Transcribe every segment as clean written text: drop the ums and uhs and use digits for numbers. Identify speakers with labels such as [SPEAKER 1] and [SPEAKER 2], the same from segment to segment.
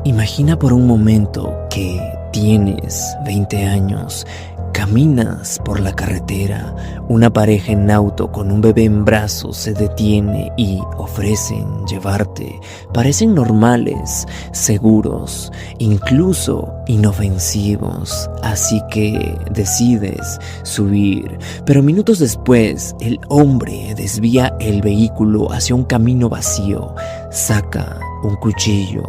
[SPEAKER 1] Imagina por un momento que tienes 20 años, caminas por la carretera, una pareja en auto con un bebé en brazos se detiene y ofrecen llevarte. Parecen normales, seguros, incluso inofensivos, así que decides subir. Pero minutos después, el hombre desvía el vehículo hacia un camino vacío, saca un cuchillo,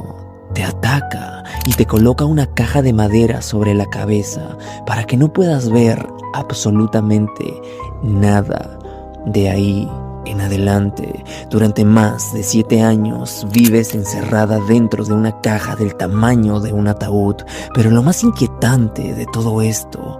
[SPEAKER 1] te ataca y te coloca una caja de madera sobre la cabeza para que no puedas ver absolutamente nada. De ahí en adelante, durante más de 7 años, vives encerrada dentro de una caja del tamaño de un ataúd. Pero lo más inquietante de todo esto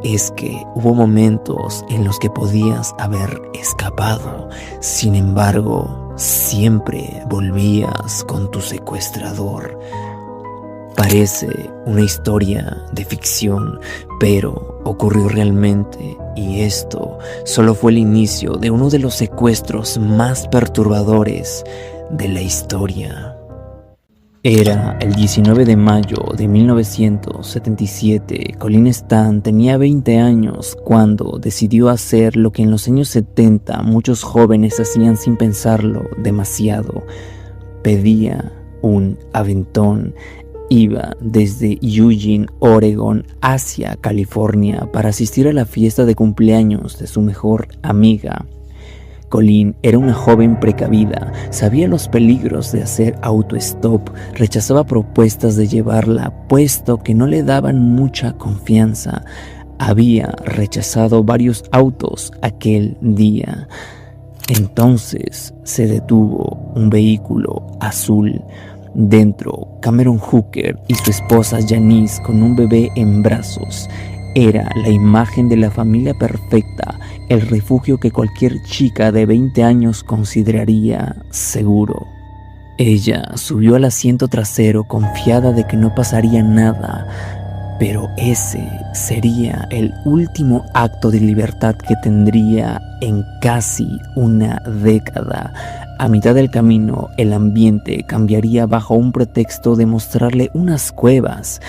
[SPEAKER 1] es que hubo momentos en los que podías haber escapado. Sin embargo, siempre volvías con tu secuestrador. Parece una historia de ficción, pero ocurrió realmente, y esto solo fue el inicio de uno de los secuestros más perturbadores de la historia. Era el 19 de mayo de 1977. Colin Stan tenía 20 años cuando decidió hacer lo que en los años 70 muchos jóvenes hacían sin pensarlo demasiado. Pedía un aventón. Iba desde Eugene, Oregon, hacia California para asistir a la fiesta de cumpleaños de su mejor amiga. Colin era una joven precavida, sabía los peligros de hacer autostop, rechazaba propuestas de llevarla puesto que no le daban mucha confianza. Había rechazado varios autos aquel día. Entonces se detuvo un vehículo azul. Dentro, Cameron Hooker y su esposa Janice con un bebé en brazos. Era la imagen de la familia perfecta, el refugio que cualquier chica de 20 años consideraría seguro. Ella subió al asiento trasero confiada de que no pasaría nada, pero ese sería el último acto de libertad que tendría en casi una década. A mitad del camino, el ambiente cambiaría bajo un pretexto de mostrarle unas cuevas.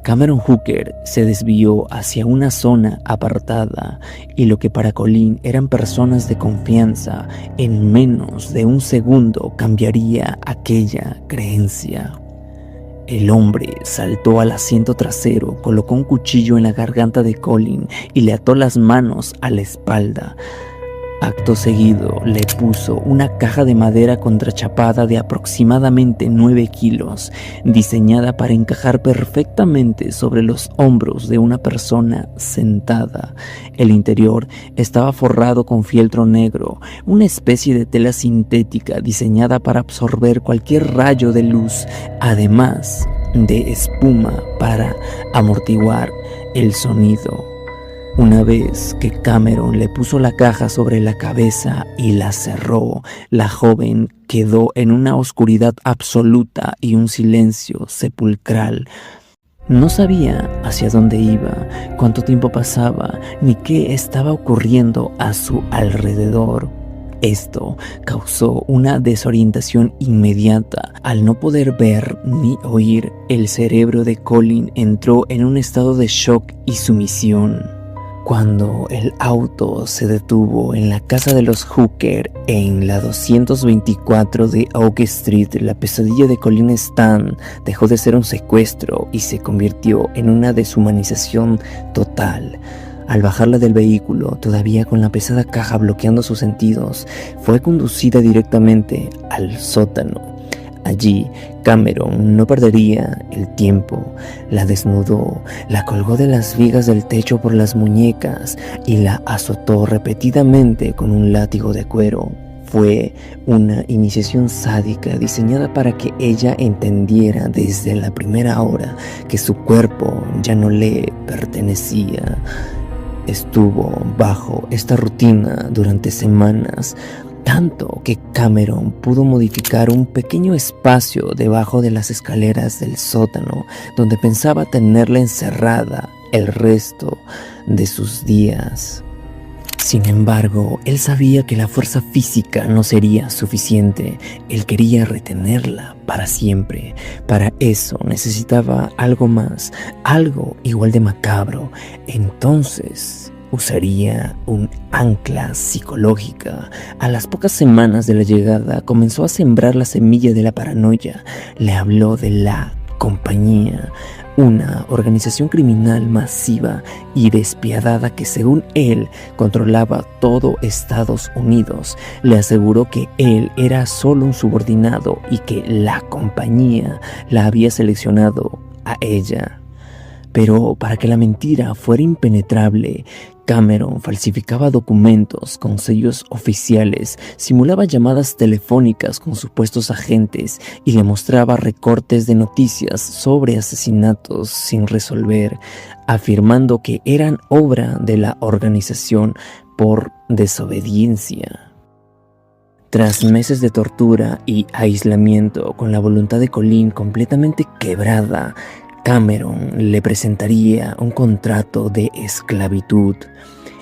[SPEAKER 1] Cameron Hooker se desvió hacia una zona apartada y lo que para Colin eran personas de confianza, en menos de un segundo cambiaría aquella creencia. El hombre saltó al asiento trasero, colocó un cuchillo en la garganta de Colin y le ató las manos a la espalda. Acto seguido, le puso una caja de madera contrachapada de aproximadamente 9 kilos, diseñada para encajar perfectamente sobre los hombros de una persona sentada. El interior estaba forrado con fieltro negro, una especie de tela sintética diseñada para absorber cualquier rayo de luz, además de espuma para amortiguar el sonido. Una vez que Cameron le puso la caja sobre la cabeza y la cerró, la joven quedó en una oscuridad absoluta y un silencio sepulcral. No sabía hacia dónde iba, cuánto tiempo pasaba, ni qué estaba ocurriendo a su alrededor. Esto causó una desorientación inmediata. Al no poder ver ni oír, el cerebro de Colin entró en un estado de shock y sumisión. Cuando el auto se detuvo en la casa de los Hooker en la 224 de Oak Street, la pesadilla de Colin Stan dejó de ser un secuestro y se convirtió en una deshumanización total. Al bajarla del vehículo, todavía con la pesada caja bloqueando sus sentidos, fue conducida directamente al sótano. Allí, Cameron no perdería el tiempo. La desnudó, la colgó de las vigas del techo por las muñecas y la azotó repetidamente con un látigo de cuero. Fue una iniciación sádica diseñada para que ella entendiera desde la primera hora que su cuerpo ya no le pertenecía. Estuvo bajo esta rutina durante semanas, tanto que Cameron pudo modificar un pequeño espacio debajo de las escaleras del sótano donde pensaba tenerla encerrada el resto de sus días. Sin embargo, él sabía que la fuerza física no sería suficiente. Él quería retenerla para siempre. Para eso necesitaba algo más, algo igual de macabro. Entonces usaría un ancla psicológica. A las pocas semanas de la llegada comenzó a sembrar la semilla de la paranoia. Le habló de la compañía, una organización criminal masiva y despiadada que, según él, controlaba todo Estados Unidos. Le aseguró que él era solo un subordinado y que la compañía la había seleccionado a ella. Pero para que la mentira fuera impenetrable, Cameron falsificaba documentos con sellos oficiales, simulaba llamadas telefónicas con supuestos agentes y le mostraba recortes de noticias sobre asesinatos sin resolver, afirmando que eran obra de la organización por desobediencia. Tras meses de tortura y aislamiento, con la voluntad de Colleen completamente quebrada, Cameron le presentaría un contrato de esclavitud.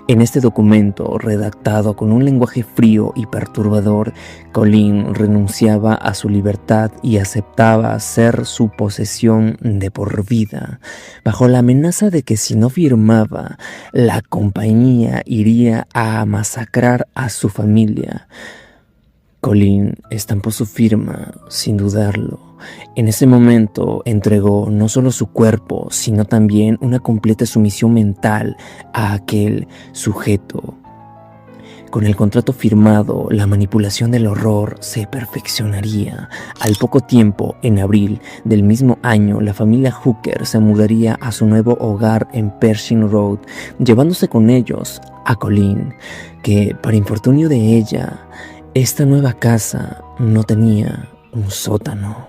[SPEAKER 1] En este documento, redactado con un lenguaje frío y perturbador, Colleen renunciaba a su libertad y aceptaba ser su posesión de por vida, bajo la amenaza de que si no firmaba, la compañía iría a masacrar a su familia. Colleen estampó su firma sin dudarlo. En ese momento entregó no solo su cuerpo, sino también una completa sumisión mental a aquel sujeto. Con el contrato firmado, la manipulación del horror se perfeccionaría. Al poco tiempo, en abril del mismo año, la familia Hooker se mudaría a su nuevo hogar en Pershing Road, llevándose con ellos a Colleen, que, para infortunio de ella, esta nueva casa no tenía un sótano.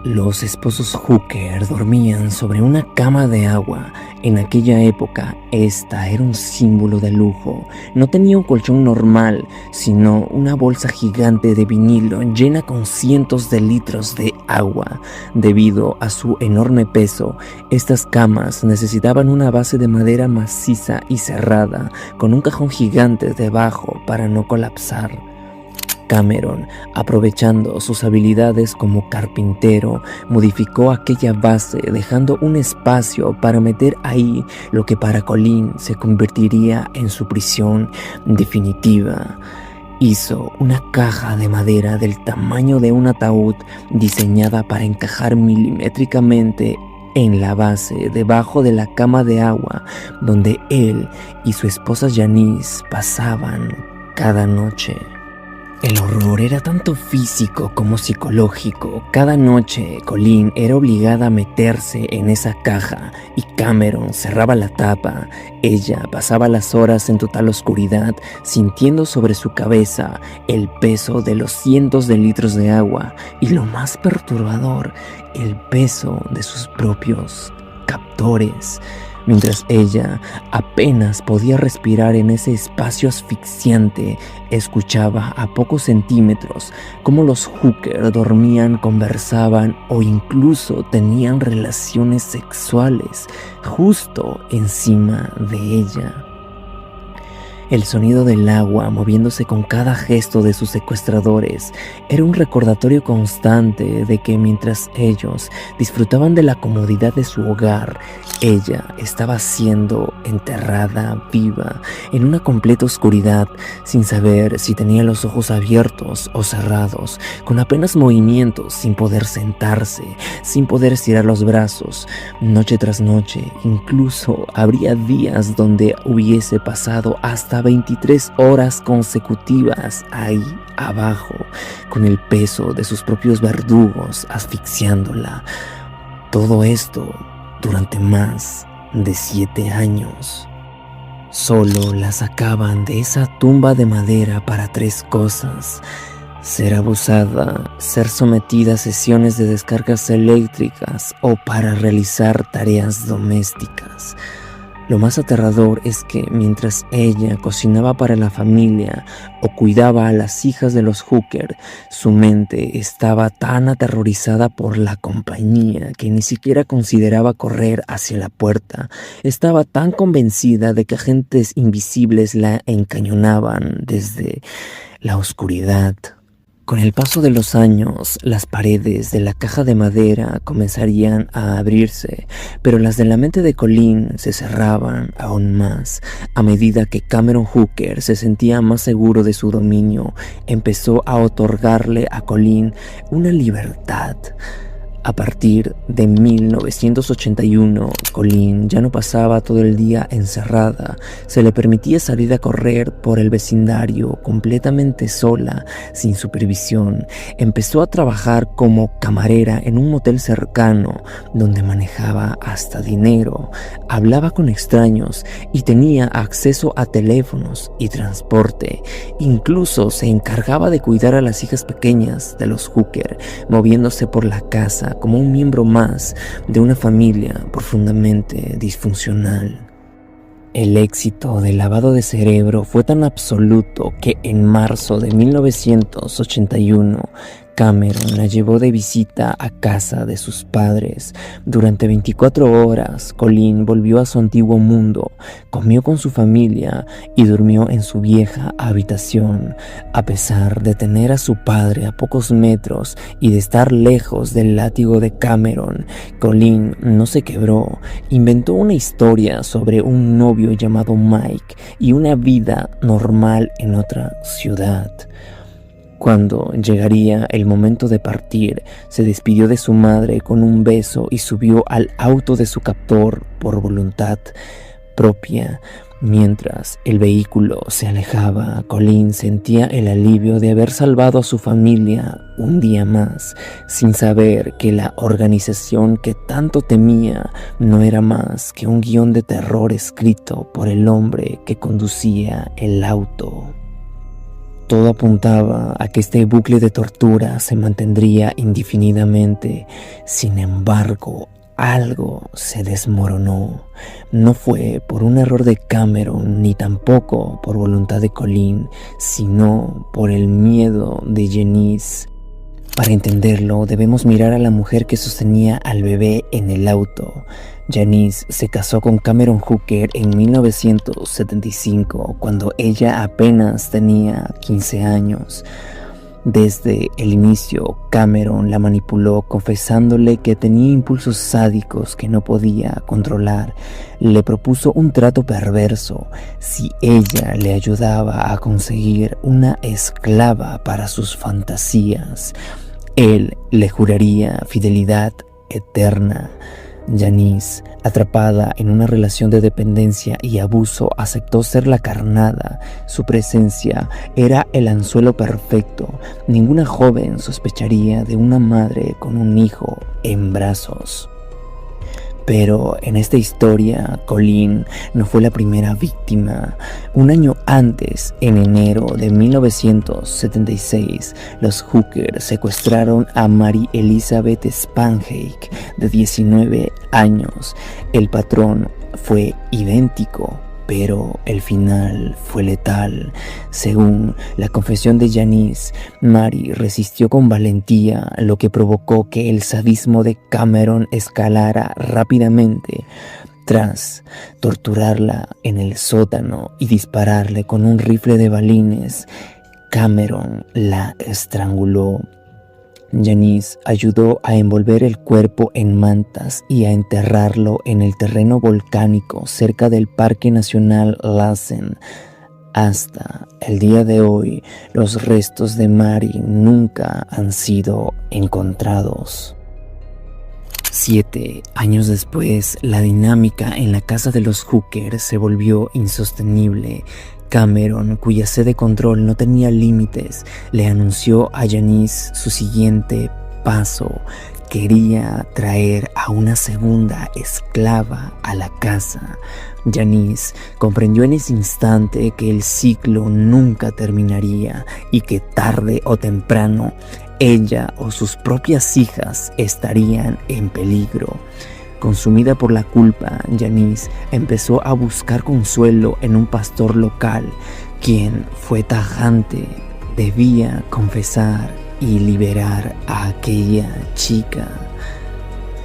[SPEAKER 1] Los esposos Hooker dormían sobre una cama de agua. En aquella época, esta era un símbolo de lujo. No tenía un colchón normal, sino una bolsa gigante de vinilo llena con cientos de litros de agua. Debido a su enorme peso, estas camas necesitaban una base de madera maciza y cerrada, con un cajón gigante debajo para no colapsar. Cameron, aprovechando sus habilidades como carpintero, modificó aquella base, dejando un espacio para meter ahí lo que para Colleen se convertiría en su prisión definitiva. Hizo una caja de madera del tamaño de un ataúd, diseñada para encajar milimétricamente en la base debajo de la cama de agua donde él y su esposa Janice pasaban cada noche. El horror era tanto físico como psicológico. Cada noche, Colleen era obligada a meterse en esa caja y Cameron cerraba la tapa. Ella pasaba las horas en total oscuridad, sintiendo sobre su cabeza el peso de los cientos de litros de agua y, lo más perturbador, el peso de sus propios captores. Mientras ella apenas podía respirar en ese espacio asfixiante, escuchaba a pocos centímetros cómo los Hooker dormían, conversaban o incluso tenían relaciones sexuales justo encima de ella. El sonido del agua moviéndose con cada gesto de sus secuestradores era un recordatorio constante de que mientras ellos disfrutaban de la comodidad de su hogar, ella estaba siendo enterrada viva en una completa oscuridad, sin saber si tenía los ojos abiertos o cerrados, con apenas movimientos, sin poder sentarse, sin poder estirar los brazos. Noche tras noche, incluso habría días donde hubiese pasado hasta 23 horas consecutivas ahí abajo, con el peso de sus propios verdugos asfixiándola. Todo esto durante más de 7 años. Solo la sacaban de esa tumba de madera para 3 cosas: ser abusada, ser sometida a sesiones de descargas eléctricas o para realizar tareas domésticas. Lo más aterrador es que mientras ella cocinaba para la familia o cuidaba a las hijas de los Hooker, su mente estaba tan aterrorizada por la compañía que ni siquiera consideraba correr hacia la puerta. Estaba tan convencida de que agentes invisibles la encañonaban desde la oscuridad. Con el paso de los años, las paredes de la caja de madera comenzarían a abrirse, pero las de la mente de Colleen se cerraban aún más. A medida que Cameron Hooker se sentía más seguro de su dominio, empezó a otorgarle a Colleen una libertad. A partir de 1981, Colleen ya no pasaba todo el día encerrada. Se le permitía salir a correr por el vecindario completamente sola, sin supervisión. Empezó a trabajar como camarera en un motel cercano, donde manejaba hasta dinero, hablaba con extraños y tenía acceso a teléfonos y transporte. Incluso se encargaba de cuidar a las hijas pequeñas de los Hooker, moviéndose por la casa como un miembro más de una familia profundamente disfuncional. El éxito del lavado de cerebro fue tan absoluto que en marzo de 1981 Cameron la llevó de visita a casa de sus padres. Durante 24 horas, Colleen volvió a su antiguo mundo, comió con su familia y durmió en su vieja habitación. A pesar de tener a su padre a pocos metros y de estar lejos del látigo de Cameron, Colleen no se quebró. Inventó una historia sobre un novio llamado Mike y una vida normal en otra ciudad. Cuando llegaría el momento de partir, se despidió de su madre con un beso y subió al auto de su captor por voluntad propia. Mientras el vehículo se alejaba, Colleen sentía el alivio de haber salvado a su familia un día más, sin saber que la organización que tanto temía no era más que un guión de terror escrito por el hombre que conducía el auto. Todo apuntaba a que este bucle de tortura se mantendría indefinidamente. Sin embargo, algo se desmoronó. No fue por un error de Cameron, ni tampoco por voluntad de Colleen, sino por el miedo de Janice. Para entenderlo, debemos mirar a la mujer que sostenía al bebé en el auto. Janice se casó con Cameron Hooker en 1975, cuando ella apenas tenía 15 años. Desde el inicio, Cameron la manipuló, confesándole que tenía impulsos sádicos que no podía controlar. Le propuso un trato perverso si ella le ayudaba a conseguir una esclava para sus fantasías. Él le juraría fidelidad eterna. Janice, atrapada en una relación de dependencia y abuso, aceptó ser la carnada. Su presencia era el anzuelo perfecto. Ninguna joven sospecharía de una madre con un hijo en brazos. Pero en esta historia, Colleen no fue la primera víctima. Un año antes, en enero de 1976, los Hooker secuestraron a Mary Elizabeth Spanhake, de 19 años. El patrón fue idéntico, pero el final fue letal. Según la confesión de Janice, Mary resistió con valentía, lo que provocó que el sadismo de Cameron escalara rápidamente. Tras torturarla en el sótano y dispararle con un rifle de balines, Cameron la estranguló. Janice ayudó a envolver el cuerpo en mantas y a enterrarlo en el terreno volcánico cerca del Parque Nacional Lassen. Hasta el día de hoy, los restos de Mary nunca han sido encontrados. 7 años después, la dinámica en la casa de los Hooker se volvió insostenible. Cameron, cuya sed de control no tenía límites, le anunció a Janice su siguiente paso. Quería traer a una segunda esclava a la casa. Janice comprendió en ese instante que el ciclo nunca terminaría y que tarde o temprano ella o sus propias hijas estarían en peligro. Consumida por la culpa, Janice empezó a buscar consuelo en un pastor local, quien fue tajante: debía confesar y liberar a aquella chica.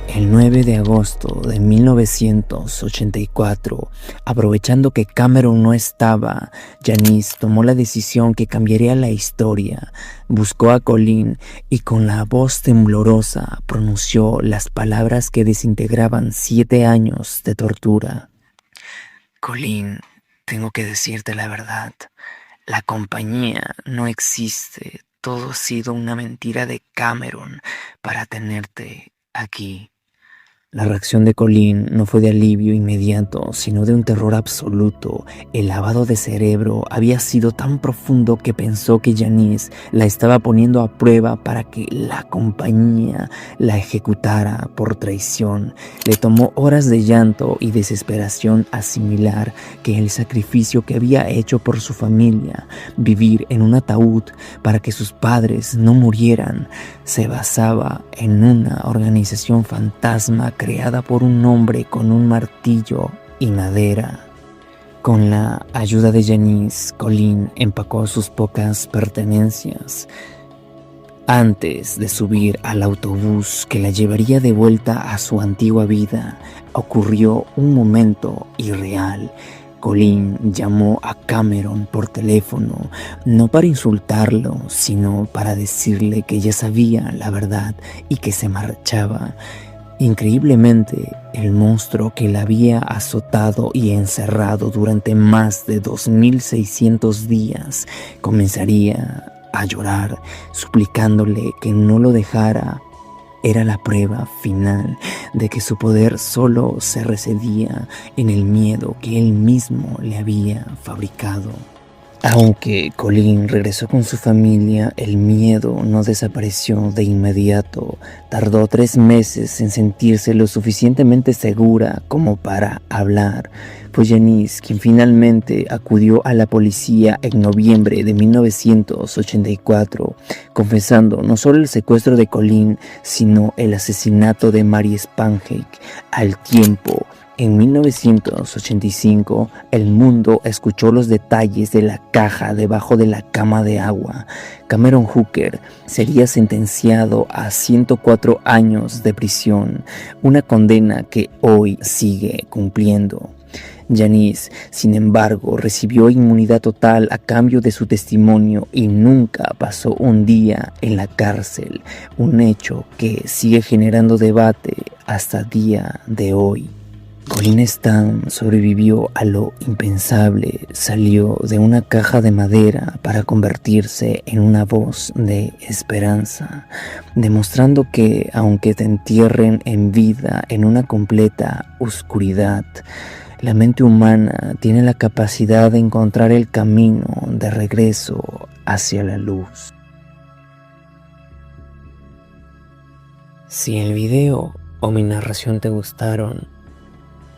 [SPEAKER 1] El 9 de agosto de 1984, aprovechando que Cameron no estaba, Janice tomó la decisión que cambiaría la historia. Buscó a Colleen y con la voz temblorosa pronunció las palabras que desintegraban 7 años de tortura. Colleen, tengo que decirte la verdad. La compañía no existe. Todo ha sido una mentira de Cameron para tenerte aquí. La reacción de Colleen no fue de alivio inmediato, sino de un terror absoluto. El lavado de cerebro había sido tan profundo que pensó que Janice la estaba poniendo a prueba para que la compañía la ejecutara por traición. Le tomó horas de llanto y desesperación asimilar que el sacrificio que había hecho por su familia, vivir en un ataúd para que sus padres no murieran, se basaba en una organización fantasma creada por un hombre con un martillo y madera. Con la ayuda de Janice, Colleen empacó sus pocas pertenencias. Antes de subir al autobús que la llevaría de vuelta a su antigua vida, ocurrió un momento irreal. Colleen llamó a Cameron por teléfono, no para insultarlo, sino para decirle que ya sabía la verdad y que se marchaba. Increíblemente, el monstruo que la había azotado y encerrado durante más de 2600 días comenzaría a llorar, suplicándole que no lo dejara. Era la prueba final de que su poder solo se residía en el miedo que él mismo le había fabricado. Aunque Colleen regresó con su familia, el miedo no desapareció de inmediato. Tardó 3 meses en sentirse lo suficientemente segura como para hablar. Fue Janice quien finalmente acudió a la policía en noviembre de 1984, confesando no solo el secuestro de Colleen, sino el asesinato de Mary Spangake. Al tiempo, en 1985, el mundo escuchó los detalles de la caja debajo de la cama de agua. Cameron Hooker sería sentenciado a 104 años de prisión, una condena que hoy sigue cumpliendo. Janice, sin embargo, recibió inmunidad total a cambio de su testimonio y nunca pasó un día en la cárcel, un hecho que sigue generando debate hasta día de hoy. Colleen Stam sobrevivió a lo impensable, salió de una caja de madera para convertirse en una voz de esperanza, demostrando que aunque te entierren en vida en una completa oscuridad, la mente humana tiene la capacidad de encontrar el camino de regreso hacia la luz. Si el video o mi narración te gustaron,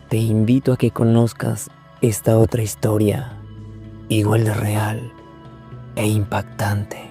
[SPEAKER 1] te invito a que conozcas esta otra historia, igual de real e impactante.